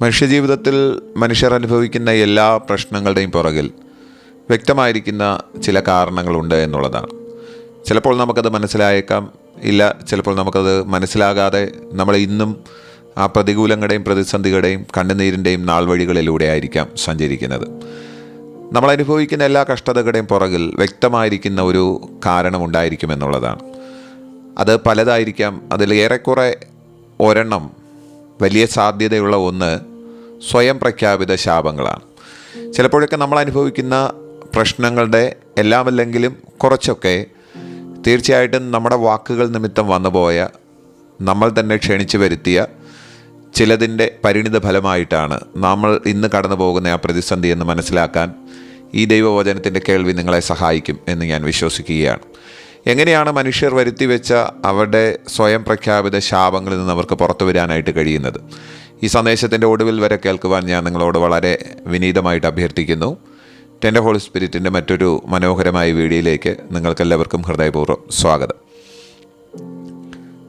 മനുഷ്യജീവിതത്തിൽ മനുഷ്യർ അനുഭവിക്കുന്ന എല്ലാ പ്രശ്നങ്ങളുടെയും പുറകിൽ വ്യക്തമായിരിക്കുന്ന ചില കാരണങ്ങളുണ്ട് എന്നുള്ളതാണ്. ചിലപ്പോൾ നമുക്കത് മനസ്സിലായേക്കാം, ഇല്ല ചിലപ്പോൾ നമുക്കത് മനസ്സിലാകാതെ നമ്മൾ ഇന്നും ആ പ്രതികൂലങ്ങളുടെയും പ്രതിസന്ധികളുടെയും കണ്ണുനീരിൻ്റെയും നാൾ വഴികളിലൂടെ ആയിരിക്കാം സഞ്ചരിക്കുന്നത്. നമ്മൾ അനുഭവിക്കുന്ന എല്ലാ കഷ്ടതകളുടെയും പുറകിൽ വ്യക്തമായിരിക്കുന്ന ഒരു കാരണമുണ്ടായിരിക്കുമെന്നുള്ളതാണ്. അത് പലതായിരിക്കാം. അതിൽ ഏറെക്കുറെ ഒരെണ്ണം, വലിയ സാധ്യതയുള്ള ഒന്ന്, സ്വയം പ്രഖ്യാപിത ശാപങ്ങളാണ്. ചിലപ്പോഴൊക്കെ നമ്മൾ അനുഭവിക്കുന്ന പ്രശ്നങ്ങളുടെ എല്ലാമല്ലെങ്കിലും കുറച്ചൊക്കെ തീർച്ചയായിട്ടും നമ്മുടെ വാക്കുകൾ നിമിത്തം വന്നുപോയ, നമ്മൾ തന്നെ ക്ഷണിച്ചു വരുത്തിയ ചിലതിൻ്റെ പരിണിത ഫലമായിട്ടാണ് നമ്മൾ ഇന്ന് കടന്നു പോകുന്ന ആ പ്രതിസന്ധി എന്ന് മനസ്സിലാക്കാൻ ഈ ദൈവവചനത്തിൻ്റെ കേൾവി നിങ്ങളെ സഹായിക്കും എന്ന് ഞാൻ വിശ്വസിക്കുകയാണ്. എങ്ങനെയാണ് മനുഷ്യർ വരുത്തിവെച്ച അവരുടെ സ്വയം പ്രഖ്യാപിത ശാപങ്ങളിൽ നിന്ന് അവർക്ക് പുറത്തു വരാനായിട്ട് കഴിയുന്നത്? ഈ സന്ദേശത്തിൻ്റെ ഒടുവിൽ വരെ കേൾക്കുവാൻ ഞാൻ നിങ്ങളോട് വളരെ വിനീതമായിട്ട് അഭ്യർത്ഥിക്കുന്നു. ടെൻഡർ ഹോളി സ്പിരിറ്റിൻ്റെ മറ്റൊരു മനോഹരമായ വീഡിയോയിലേക്ക് നിങ്ങൾക്കെല്ലാവർക്കും ഹൃദയപൂർവ്വം സ്വാഗതം.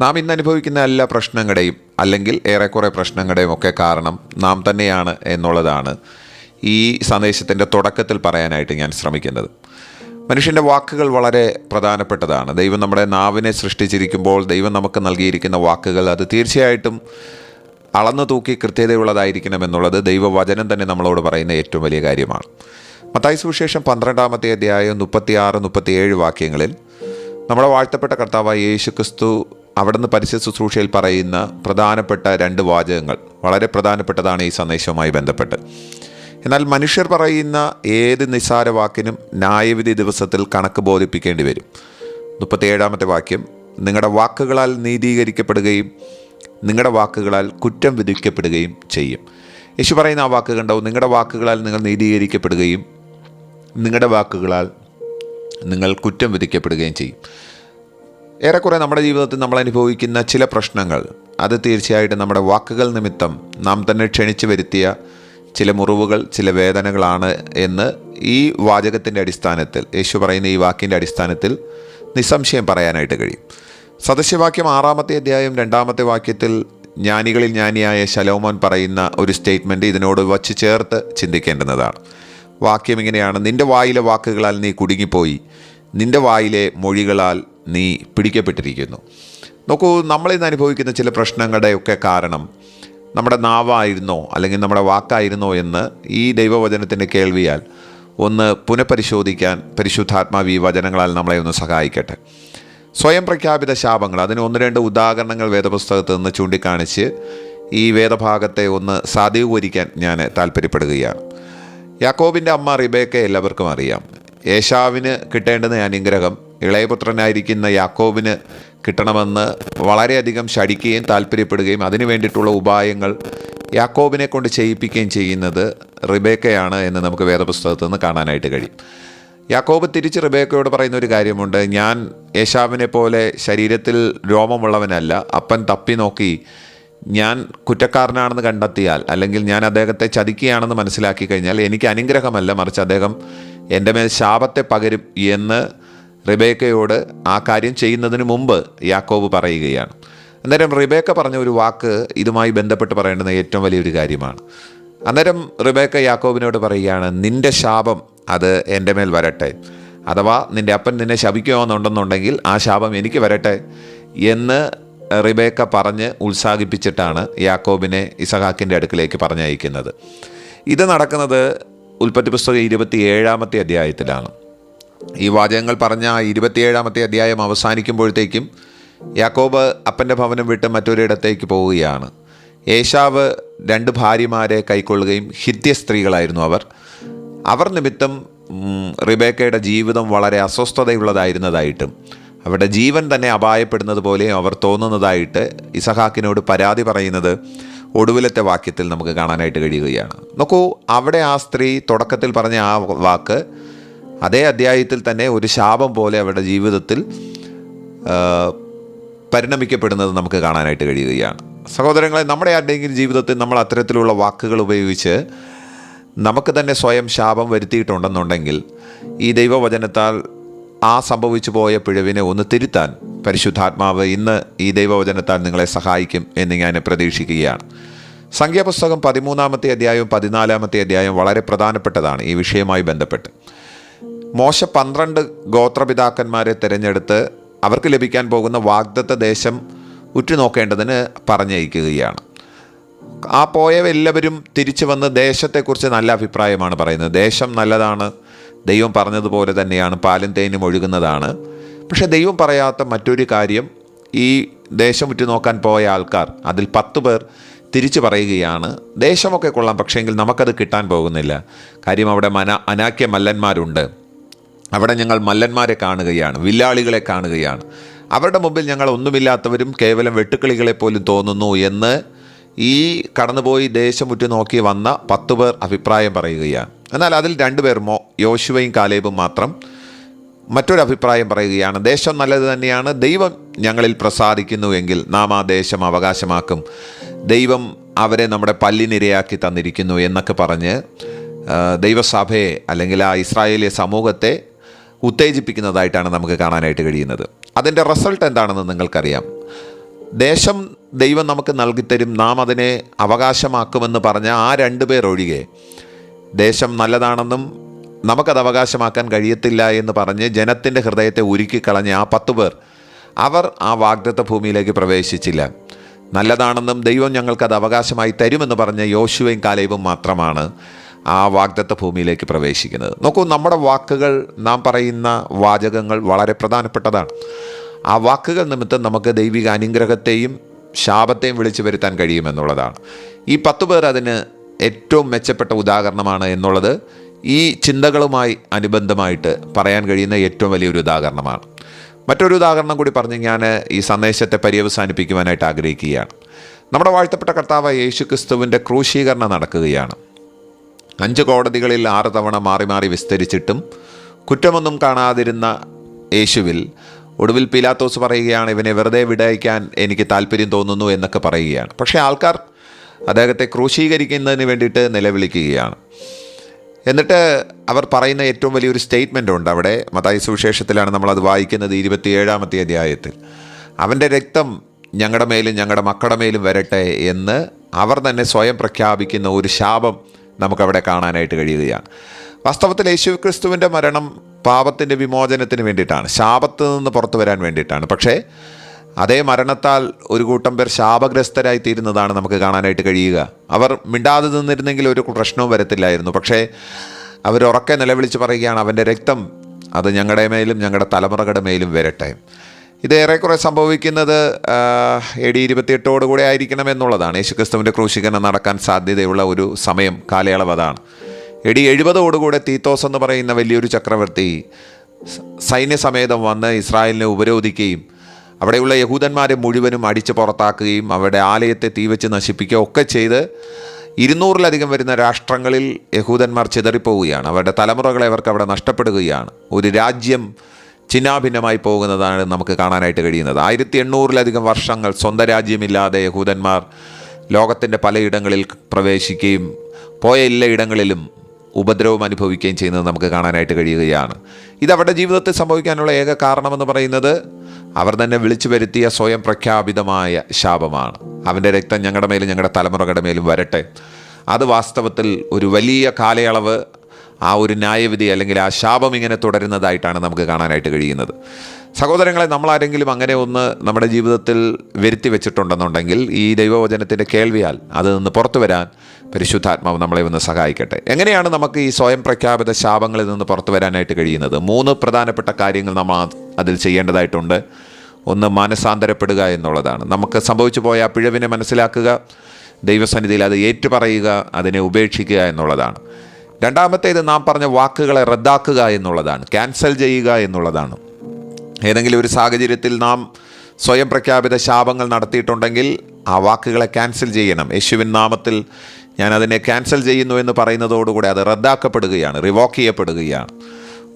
നാം ഇന്ന് അനുഭവിക്കുന്ന എല്ലാ പ്രശ്നങ്ങളുടെയും അല്ലെങ്കിൽ ഏറെക്കുറെ പ്രശ്നങ്ങളുടെയും ഒക്കെ കാരണം നാം തന്നെയാണ് എന്നുള്ളതാണ് ഈ സന്ദേശത്തിൻ്റെ തുടക്കത്തിൽ പറയാനായിട്ട് ഞാൻ ശ്രമിക്കുന്നത്. മനുഷ്യൻ്റെ വാക്കുകൾ വളരെ പ്രധാനപ്പെട്ടതാണ്. ദൈവം നമ്മുടെ നാവിനെ സൃഷ്ടിച്ചിരിക്കുമ്പോൾ ദൈവം നമുക്ക് നൽകിയിരിക്കുന്ന വാക്കുകൾ അത് തീർച്ചയായിട്ടും അളന്നു തൂക്കി കൃത്യതയുള്ളതായിരിക്കണമെന്നുള്ളത് ദൈവവചനം തന്നെ നമ്മളോട് പറയുന്ന ഏറ്റവും വലിയ കാര്യമാണ്. മത്തായി സുവിശേഷം 12-ാമത്തെ അധ്യായം 36-37 വാക്യങ്ങളിൽ നമ്മുടെ വാഴ്ത്തപ്പെട്ട കർത്താവായ യേശുക്രിസ്തു അവിടുന്ന് പരിശുദ്ധ ശുശ്രൂഷയിൽ പറയുന്ന പ്രധാനപ്പെട്ട 2 വാചകങ്ങൾ വളരെ പ്രധാനപ്പെട്ടതാണ് ഈ സന്ദേശവുമായി ബന്ധപ്പെട്ട്. എന്നാൽ മനുഷ്യർ പറയുന്ന ഏത് നിസ്സാര വാക്കിനും ന്യായവിധി ദിവസത്തിൽ കണക്ക് ബോധിപ്പിക്കേണ്ടി വരും. 37-ാമത്തെ വാക്യം, നിങ്ങളുടെ വാക്കുകളാൽ നീതീകരിക്കപ്പെടുകയും നിങ്ങളുടെ വാക്കുകളാൽ കുറ്റം വിധിക്കപ്പെടുകയും ചെയ്യും. യേശു പറയുന്ന ആ വാക്ക് കണ്ടോ, നിങ്ങളുടെ വാക്കുകളാൽ നിങ്ങൾ നീതീകരിക്കപ്പെടുകയും നിങ്ങളുടെ വാക്കുകളാൽ നിങ്ങൾ കുറ്റം വിധിക്കപ്പെടുകയും ചെയ്യും. ഏറെക്കുറെ നമ്മുടെ ജീവിതത്തിൽ നമ്മൾ അനുഭവിക്കുന്ന ചില പ്രശ്നങ്ങൾ അത് തീർച്ചയായിട്ടും നമ്മുടെ വാക്കുകൾ നിമിത്തം നാം തന്നെ ക്ഷണിച്ചു വരുത്തിയ ചില മുറിവുകൾ, ചില വേദനകളാണ് എന്ന് ഈ വാചകത്തിൻ്റെ അടിസ്ഥാനത്തിൽ, യേശു പറയുന്ന ഈ വാക്കിൻ്റെ അടിസ്ഥാനത്തിൽ നിസ്സംശയം പറയാനായിട്ട് കഴിയും. സദൃശവാക്യം 6-ാമത്തെ അധ്യായം 2-ാമത്തെ വാക്യത്തിൽ ജ്ഞാനികളിൽ ജ്ഞാനിയായ ശലോമോൻ പറയുന്ന ഒരു സ്റ്റേറ്റ്മെൻറ്റ് ഇതിനോട് വച്ച് ചേർത്ത് ചിന്തിക്കേണ്ടുന്നതാണ്. വാക്യം ഇങ്ങനെയാണ്: നിൻ്റെ വായിലെ വാക്കുകളാൽ നീ കുടുങ്ങിപ്പോയി, നിൻ്റെ വായിലെ മൊഴികളാൽ നീ പിടിക്കപ്പെട്ടിരിക്കുന്നു. നോക്കൂ, നമ്മളിന്ന് അനുഭവിക്കുന്ന ചില പ്രശ്നങ്ങളുടെയൊക്കെ കാരണം നമ്മുടെ നാവായിരുന്നോ അല്ലെങ്കിൽ നമ്മുടെ വാക്കായിരുന്നോ എന്ന് ഈ ദൈവവചനത്തിൻ്റെ കേൾവിയാൽ ഒന്ന് പുനഃപരിശോധിക്കാൻ പരിശുദ്ധാത്മാവ് ഈ വചനങ്ങളാൽ നമ്മളെ ഒന്ന് സഹായിക്കട്ടെ. സ്വയം പ്രഖ്യാപിത ശാപങ്ങൾ, അതിന് 1-2 ഉദാഹരണങ്ങൾ വേദപുസ്തകത്തിൽ നിന്ന് ചൂണ്ടിക്കാണിച്ച് ഈ വേദഭാഗത്തെ ഒന്ന് സാധൂകരിക്കാൻ ഞാൻ താല്പര്യപ്പെടുകയാണ്. യാക്കോബിൻ്റെ അമ്മ റിബേക്ക എല്ലാവർക്കും അറിയാം. ഏശാവിന് കിട്ടേണ്ടുന്ന അനുഗ്രഹം ഇളയപുത്രനായിരിക്കുന്ന യാക്കോബിന് കിട്ടണമെന്ന് വളരെയധികം ശഠിക്കുകയും താല്പര്യപ്പെടുകയും അതിനു വേണ്ടിയിട്ടുള്ള ഉപായങ്ങൾ യാക്കോബിനെ കൊണ്ട് ചെയ്യിപ്പിക്കുകയും ചെയ്യുന്നത് റിബേക്കയാണ് എന്ന് നമുക്ക് വേദപുസ്തകത്തിൽ നിന്ന് കാണാനായിട്ട് കഴിയും. യാക്കോബ് തിരിച്ച് റിബേക്കയോട് പറയുന്ന ഒരു കാര്യമുണ്ട്: ഞാൻ ഏശാവിനെ പോലെ ശരീരത്തിൽ രോമമുള്ളവനല്ല. അപ്പൻ തപ്പി നോക്കി ഞാൻ കുറ്റക്കാരനാണെന്ന് കണ്ടെത്തിയാൽ, അല്ലെങ്കിൽ ഞാൻ അദ്ദേഹത്തെ ചതിക്കുകയാണെന്ന് മനസ്സിലാക്കി കഴിഞ്ഞാൽ എനിക്ക് അനുഗ്രഹമല്ല, മറിച്ച് അദ്ദേഹം എൻ്റെ മേൽ ശാപത്തെ പകരും എന്ന് റിബേക്കയോട് ആ കാര്യം ചെയ്യുന്നതിന് മുമ്പ് യാക്കോബ് പറയുകയാണ്. അന്നേരം റിബേക്ക പറഞ്ഞ ഒരു വാക്ക് ഇതുമായി ബന്ധപ്പെട്ട് പറയേണ്ടുന്ന ഏറ്റവും വലിയൊരു കാര്യമാണ്. അന്നേരം റിബേക്ക യാക്കോബിനോട് പറയുകയാണ്: നിൻ്റെ ശാപം അത് എൻ്റെ മേൽ വരട്ടെ, അഥവാ നിൻ്റെ അപ്പൻ നിന്നെ ശപിക്കുമെന്നുണ്ടെന്നുണ്ടെങ്കിൽ ആ ശാപം എനിക്ക് വരട്ടെ എന്ന് റിബേക്ക പറഞ്ഞ് ഉത്സാഹിപ്പിച്ചിട്ടാണ് യാക്കോബിനെ ഇസഹാക്കിൻ്റെ അടുക്കിലേക്ക് പറഞ്ഞയക്കുന്നത്. ഇത് നടക്കുന്നത് ഉൽപ്പത്തി പുസ്തകം 27-ാമത്തെ അധ്യായത്തിലാണ്. ഈ വാചകങ്ങൾ പറഞ്ഞ 27-ാമത്തെ അധ്യായം അവസാനിക്കുമ്പോഴത്തേക്കും യാക്കോബ് അപ്പൻ്റെ ഭവനം വിട്ട് മറ്റൊരിടത്തേക്ക് പോവുകയാണ്. ഏശാവ് 2 ഭാര്യമാരെ കൈക്കൊള്ളുകയും ഹിത്യ സ്ത്രീകളായിരുന്നു അവർ നിമിത്തം റിബേക്കയുടെ ജീവിതം വളരെ അസ്വസ്ഥതയുള്ളതായിരുന്നതായിട്ടും അവരുടെ ജീവൻ തന്നെ അപായപ്പെടുന്നത് പോലെയും അവർ തോന്നുന്നതായിട്ട് ഇസഹാക്കിനോട് പരാതി പറയുന്നത് ഒടുവിലത്തെ വാക്യത്തിൽ നമുക്ക് കാണാനായിട്ട് കഴിയുകയാണ്. നോക്കൂ, അവിടെ ആ സ്ത്രീ തുടക്കത്തിൽ പറഞ്ഞ ആ വാക്ക് അതേ അധ്യായത്തിൽ തന്നെ ഒരു ശാപം പോലെ അവരുടെ ജീവിതത്തിൽ പരിണമിക്കപ്പെടുന്നത് നമുക്ക് കാണാനായിട്ട് കഴിയുകയാണ്. സഹോദരങ്ങളെ, നമ്മുടെ ആരുടെയെങ്കിലും ജീവിതത്തിൽ നമ്മൾ അത്തരത്തിലുള്ള വാക്കുകൾ ഉപയോഗിച്ച് നമുക്ക് തന്നെ സ്വയം ശാപം വരുത്തിയിട്ടുണ്ടെന്നുണ്ടെങ്കിൽ ഈ ദൈവവചനത്താൽ ആ സംഭവിച്ചു പോയ പിഴവിനെ ഒന്ന് തിരുത്താൻ പരിശുദ്ധാത്മാവ് ഇന്ന് ഈ ദൈവവചനത്താൽ നിങ്ങളെ സഹായിക്കും എന്ന് ഞാൻ പ്രതീക്ഷിക്കുകയാണ്. സംഖ്യാപുസ്തകം 13-ാമത്തെ അധ്യായവും 14-ാമത്തെ അധ്യായവും വളരെ പ്രധാനപ്പെട്ടതാണ് ഈ വിഷയവുമായി ബന്ധപ്പെട്ട്. മോശ 12 ഗോത്രപിതാക്കന്മാരെ തിരഞ്ഞെടുത്ത് അവർക്ക് ലഭിക്കാൻ പോകുന്ന വാഗ്ദത്ത ദേശം ഉറ്റുനോക്കേണ്ടതിന് പറഞ്ഞയക്കുകയാണ്. ആ പോയവരെല്ലാവരും തിരിച്ചു വന്ന് ദേശത്തെക്കുറിച്ച് നല്ല അഭിപ്രായമാണ് പറയുന്നത്. ദേശം നല്ലതാണ്, ദൈവം പറഞ്ഞതുപോലെ തന്നെയാണ്, പാലും തേനും ഒഴുകുന്നതാണ്. പക്ഷേ ദൈവം പറയാത്ത മറ്റൊരു കാര്യം, ഈ ദേശം ഉറ്റുനോക്കാൻ പോയ ആൾക്കാർ അതിൽ 10 പേർ തിരിച്ചു പറയുകയാണ്, ദേശമൊക്കെ കൊള്ളാം, പക്ഷേങ്കിൽ നമുക്കത് കിട്ടാൻ പോകുന്നില്ല. കാര്യം അവിടെ അനാക്യ മല്ലന്മാരുണ്ട്. അവിടെ ഞങ്ങൾ മല്ലന്മാരെ കാണുകയാണ്, വില്ലാളികളെ കാണുകയാണ്. അവരുടെ മുമ്പിൽ ഞങ്ങൾ ഒന്നുമില്ലാത്തവരും കേവലം വെട്ടുക്കിളികളെ പോലും തോന്നുന്നു എന്ന് ഈ കടന്നുപോയി ദേശം ഉറ്റുനോക്കി വന്ന 10 പേർ അഭിപ്രായം പറയുകയാണ്. എന്നാൽ അതിൽ 2 പേർ യോശുവയും കാലേബും മാത്രം മറ്റൊരു അഭിപ്രായം പറയുകയാണ്. ദേശം നല്ലത് തന്നെയാണ്, ദൈവം ഞങ്ങളിൽ പ്രസാദിക്കുന്നുവെങ്കിൽ നാം ആ ദേശം അവകാശമാക്കും, ദൈവം അവരെ നമ്മുടെ പല്ലിനിരയാക്കി തന്നിരിക്കുന്നു എന്നൊക്കെ പറഞ്ഞ് ദൈവസഭയെ അല്ലെങ്കിൽ ആ ഇസ്രായേലിയ സമൂഹത്തെ ഉത്തേജിപ്പിക്കുന്നതായിട്ടാണ് നമുക്ക് കാണാനായിട്ട് കഴിയുന്നത്. അതിൻ്റെ റിസൾട്ട് എന്താണെന്ന് നിങ്ങൾക്കറിയാം. ദേശം ദൈവം നമുക്ക് നൽകിത്തരും, നാം അതിനെ അവകാശമാക്കുമെന്ന് പറഞ്ഞ ആ 2 പേർ ഒഴികെ ദേശം നല്ലതാണെന്നും നമുക്കത് അവകാശമാക്കാൻ കഴിയത്തില്ല എന്ന് പറഞ്ഞ് ജനത്തിൻ്റെ ഹൃദയത്തെ ഉരുക്കിക്കളഞ്ഞ ആ 10 പേർ, അവർ ആ വാഗ്ദത്ത ഭൂമിയിലേക്ക് പ്രവേശിച്ചില്ല. നല്ലതാണെന്നും ദൈവം ഞങ്ങൾക്കത് അവകാശമായി തരുമെന്ന് പറഞ്ഞ യോശുവയും കാലേബും മാത്രമാണ് ആ വാഗ്ദത്ത ഭൂമിയിലേക്ക് പ്രവേശിക്കുന്നത്. നോക്കൂ, നമ്മുടെ വാക്കുകൾ, നാം പറയുന്ന വാചകങ്ങൾ വളരെ പ്രധാനപ്പെട്ടതാണ്. ആ വാക്കുകൾ നിമിത്തം നമുക്ക് ദൈവിക അനുഗ്രഹത്തെയും ശാപത്തെയും വിളിച്ചു വരുത്താൻ കഴിയുമെന്നുള്ളതാണ്. ഈ 10 പേർ അതിന് ഏറ്റവും മെച്ചപ്പെട്ട ഉദാഹരണമാണ് എന്നുള്ളത് ഈ ചിന്തകളുമായി അനുബന്ധമായിട്ട് പറയാൻ കഴിയുന്ന ഏറ്റവും വലിയൊരു ഉദാഹരണമാണ്. മറ്റൊരു ഉദാഹരണം കൂടി പറഞ്ഞ് ഞാൻ ഈ സന്ദേശത്തെ പര്യവസാനിപ്പിക്കുവാനായിട്ട് ആഗ്രഹിക്കുകയാണ്. നമ്മുടെ വാഴ്ത്തപ്പെട്ട കർത്താവായ യേശു ക്രിസ്തുവിൻ്റെ ക്രൂശീകരണം നടക്കുകയാണ്. 5 കോടതികളിൽ 6 തവണ മാറി മാറി വിസ്തരിച്ചിട്ടും കുറ്റമൊന്നും കാണാതിരുന്ന യേശുവിൽ ഒടുവിൽ പീലാത്തോസ് പറയുകയാണ്, ഇവനെ വെറുതെ വിടയക്കാൻ എനിക്ക് താല്പര്യം തോന്നുന്നു എന്നൊക്കെ പറയുകയാണ്. പക്ഷേ ആൾക്കാർ അദ്ദേഹത്തെ ക്രൂശീകരിക്കുന്നതിന് വേണ്ടിയിട്ട് നിലവിളിക്കുകയാണ്. എന്നിട്ട് അവർ പറയുന്ന ഏറ്റവും വലിയൊരു സ്റ്റേറ്റ്മെൻ്റ് ഉണ്ട് അവിടെ. മത്തായി സുവിശേഷത്തിലാണ് നമ്മളത് വായിക്കുന്നത്, 27-ാമത്തെ അധ്യായത്തിൽ. അവൻ്റെ രക്തം ഞങ്ങളുടെ മേലും ഞങ്ങളുടെ മക്കളുടെ മേലും വരട്ടെ എന്ന് അവർ തന്നെ സ്വയം പ്രഖ്യാപിക്കുന്ന ഒരു ശാപം നമുക്കവിടെ കാണാനായിട്ട് കഴിയുകയാണ്. വാസ്തവത്തിൽ യേശു ക്രിസ്തുവിൻ്റെ മരണം പാപത്തിൻ്റെ വിമോചനത്തിന് വേണ്ടിയിട്ടാണ്, ശാപത്ത് നിന്ന് പുറത്തു വരാൻ വേണ്ടിയിട്ടാണ്. പക്ഷേ അതേ മരണത്താൽ ഒരു കൂട്ടം പേർ ശാപഗ്രസ്തരായി തീരുന്നതാണ് നമുക്ക് കാണാനായിട്ട് കഴിയുക. അവർ മിണ്ടാതെ നിന്നിരുന്നെങ്കിൽ ഒരു പ്രശ്നവും വരത്തില്ലായിരുന്നു. പക്ഷേ അവരുറക്കെ നിലവിളിച്ച് പറയുകയാണ്, അവൻ്റെ രക്തം അത് ഞങ്ങളുടെ മേലും ഞങ്ങളുടെ തലമുറകളുടെ മേലും വരട്ടെ. ഇത് ഏറെക്കുറെ സംഭവിക്കുന്നത് AD 28 കൂടെ ആയിരിക്കണം എന്നുള്ളതാണ്. യേശുക്രിസ്തുവിൻ്റെ ക്രൂശീകരണം നടക്കാൻ സാധ്യതയുള്ള ഒരു സമയം, കാലയളവ് അതാണ്. AD 70 തീത്തോസ് എന്ന് പറയുന്ന വലിയൊരു ചക്രവർത്തി സൈന്യസമേതം വന്ന് ഇസ്രായേലിനെ ഉപരോധിക്കുകയും അവിടെയുള്ള യഹൂദന്മാരെ മുഴുവനും അടിച്ച് പുറത്താക്കുകയും അവരുടെ ആലയത്തെ തീവച്ച് നശിപ്പിക്കുകയും ഒക്കെ ചെയ്ത് 200-ലധികം വരുന്ന രാഷ്ട്രങ്ങളിൽ യഹൂദന്മാർ ചിതറിപ്പോവുകയാണ്. അവരുടെ തലമുറകളെ അവർക്ക് അവിടെ നഷ്ടപ്പെടുകയാണ്. ഒരു രാജ്യം ചിന്നാഭിന്നമായി പോകുന്നതാണ് നമുക്ക് കാണാനായിട്ട് കഴിയുന്നത്. 1800-ലധികം വർഷങ്ങൾ സ്വന്തം രാജ്യമില്ലാതെ യഹൂദന്മാർ ലോകത്തിൻ്റെ പലയിടങ്ങളിൽ പ്രവേശിക്കുകയും പോയ എല്ലായിടങ്ങളിലും ഉപദ്രവം അനുഭവിക്കുകയും ചെയ്യുന്നത് നമുക്ക് കാണാനായിട്ട് കഴിയുകയാണ്. ഇതവരുടെ ജീവിതത്തിൽ സംഭവിക്കാനുള്ള ഏക കാരണമെന്ന് പറയുന്നത് അവർ തന്നെ വിളിച്ചു വരുത്തിയ സ്വയം പ്രഖ്യാപിതമായ ശാപമാണ്. അവൻ്റെ രക്തം ഞങ്ങളുടെ മേലും ഞങ്ങളുടെ തലമുറകളുടെ മേലും വരട്ടെ. അത് വാസ്തവത്തിൽ ഒരു വലിയ കാലയളവ് ആ ഒരു ന്യായവിധി അല്ലെങ്കിൽ ആ ശാപം ഇങ്ങനെ തുടരുന്നതായിട്ടാണ് നമുക്ക് കാണാനായിട്ട് കഴിയുന്നത്. സഹോദരങ്ങളെ, നമ്മളാരെങ്കിലും അങ്ങനെ ഒന്ന് നമ്മുടെ ജീവിതത്തിൽ വരുത്തി വെച്ചിട്ടുണ്ടെന്നുണ്ടെങ്കിൽ ഈ ദൈവവചനത്തിൻ്റെ കേൾവിയാൽ അതിൽ നിന്ന് പുറത്തു വരാൻ പരിശുദ്ധാത്മാവ് നമ്മളെ ഒന്ന് സഹായിക്കട്ടെ. എങ്ങനെയാണ് നമുക്ക് ഈ സ്വയം പ്രഖ്യാപിത ശാപങ്ങളിൽ നിന്ന് പുറത്തു വരാനായിട്ട് കഴിയുന്നത്? 3 പ്രധാനപ്പെട്ട കാര്യങ്ങൾ നമ്മൾ അതിൽ ചെയ്യേണ്ടതായിട്ടുണ്ട്. ഒന്ന്, മാനസാന്തരപ്പെടുക എന്നുള്ളതാണ്. നമുക്ക് സംഭവിച്ചു പോയ ആ പിഴവിനെ മനസ്സിലാക്കുക, ദൈവസന്നിധിയിൽ അത് ഏറ്റുപറയുക, അതിനെ ഉപേക്ഷിക്കുക എന്നുള്ളതാണ്. രണ്ടാമത്തേത്, നാം പറഞ്ഞ വാക്കുകളെ റദ്ദാക്കുക എന്നുള്ളതാണ്, ക്യാൻസൽ ചെയ്യുക എന്നുള്ളതാണ്. ഏതെങ്കിലും ഒരു സാഹചര്യത്തിൽ നാം സ്വയം പ്രഖ്യാപിത ശാപങ്ങൾ നടത്തിയിട്ടുണ്ടെങ്കിൽ ആ വാക്കുകളെ ക്യാൻസൽ ചെയ്യണം. യേശുവിൻ നാമത്തിൽ ഞാനതിനെ ക്യാൻസൽ ചെയ്യുന്നു എന്ന് പറയുന്നതോടുകൂടി അത് റദ്ദാക്കപ്പെടുകയാണ്, റിവോക്ക് ചെയ്യപ്പെടുകയാണ്.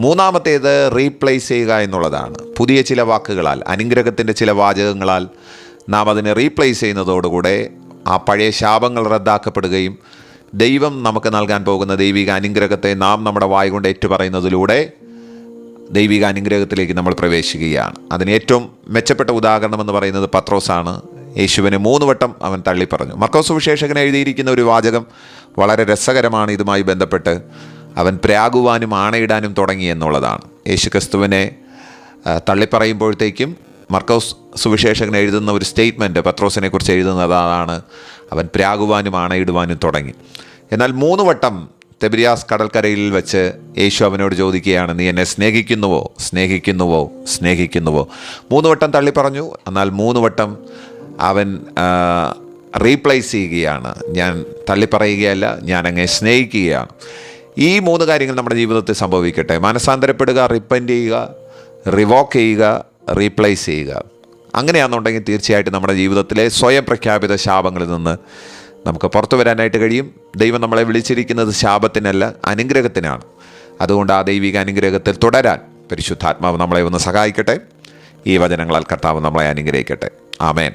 മൂന്നാമത്തേത്, റീപ്ലേസ് ചെയ്യുക എന്നുള്ളതാണ്. പുതിയ ചില വാക്കുകളാൽ, അനുഗ്രഹത്തിൻ്റെ ചില വാചകങ്ങളാൽ നാം അതിനെ റീപ്ലേസ് ചെയ്യുന്നതോടുകൂടെ ആ പഴയ ശാപങ്ങൾ റദ്ദാക്കപ്പെടുകയും ദൈവം നമുക്ക് നൽകാൻ പോകുന്ന ദൈവിക അനുഗ്രഹത്തെ നാം നമ്മുടെ വായ കൊണ്ട് ഏറ്റുപറയുന്നതിലൂടെ ദൈവിക അനുഗ്രഹത്തിലേക്ക് നമ്മൾ പ്രവേശിക്കുകയാണ്. അതിന് ഏറ്റവും മെച്ചപ്പെട്ട ഉദാഹരണമെന്ന് പറയുന്നത് പത്രോസാണ്. യേശുവിനെ 3 വട്ടം അവൻ തള്ളിപ്പറഞ്ഞു. മർക്കോസ് സുവിശേഷകൻ എഴുതിയിരിക്കുന്ന ഒരു വാചകം വളരെ രസകരമാണ്. ഇതുമായി ബന്ധപ്പെട്ട് അവൻ പ്രാകുവാനും ആണയിടാനും തുടങ്ങി എന്നുള്ളതാണ്. യേശു ക്രിസ്തുവിനെ തള്ളിപ്പറയുമ്പോഴത്തേക്കും മർക്കോസ് സുവിശേഷകൻ എഴുതുന്ന ഒരു സ്റ്റേറ്റ്മെൻറ്റ് പത്രോസിനെ കുറിച്ച് എഴുതുന്നതാണ്, അവൻ പ്രാകുവാനും ആണയിടുവാനും തുടങ്ങി. എന്നാൽ 3 വട്ടം തെബിരിയാസ് കടൽക്കരയിൽ വെച്ച് യേശു അവനോട് ചോദിക്കുകയാണ്, നീ എന്നെ സ്നേഹിക്കുന്നുവോ സ്നേഹിക്കുന്നുവോ സ്നേഹിക്കുന്നുവോ? 3 വട്ടം തള്ളിപ്പറഞ്ഞു. എന്നാൽ 3 വട്ടം അവൻ റീപ്ലേസ് ചെയ്യുകയാണ്. ഞാൻ തള്ളിപ്പറയുകയല്ല, ഞാൻ അങ്ങേ സ്നേഹിക്കുകയാണ്. ഈ 3 കാര്യങ്ങൾ നമ്മുടെ ജീവിതത്തിൽ സംഭവിക്കട്ടെ. മനസാന്തരപ്പെടുക, റിപ്പൻറ്റ് ചെയ്യുക, റിവോക്ക് ചെയ്യുക, റീപ്ലേസ് ചെയ്യുക. അങ്ങനെയാണെന്നുണ്ടെങ്കിൽ തീർച്ചയായിട്ടും നമ്മുടെ ജീവിതത്തിലെ സ്വയം പ്രഖ്യാപിത ശാപങ്ങളിൽ നിന്ന് നമുക്ക് പുറത്തു വരാനായിട്ട് കഴിയും. ദൈവം നമ്മളെ വിളിച്ചിരിക്കുന്നത് ശാപത്തിനല്ല, അനുഗ്രഹത്തിനാണ്. അതുകൊണ്ട് ആ ദൈവിക അനുഗ്രഹത്തിൽ തുടരാൻ പരിശുദ്ധാത്മാവ് നമ്മളെ ഒന്ന് സഹായിക്കട്ടെ. ഈ വചനങ്ങളാൽ കർത്താവ് നമ്മളെ അനുഗ്രഹിക്കട്ടെ. ആമേൻ.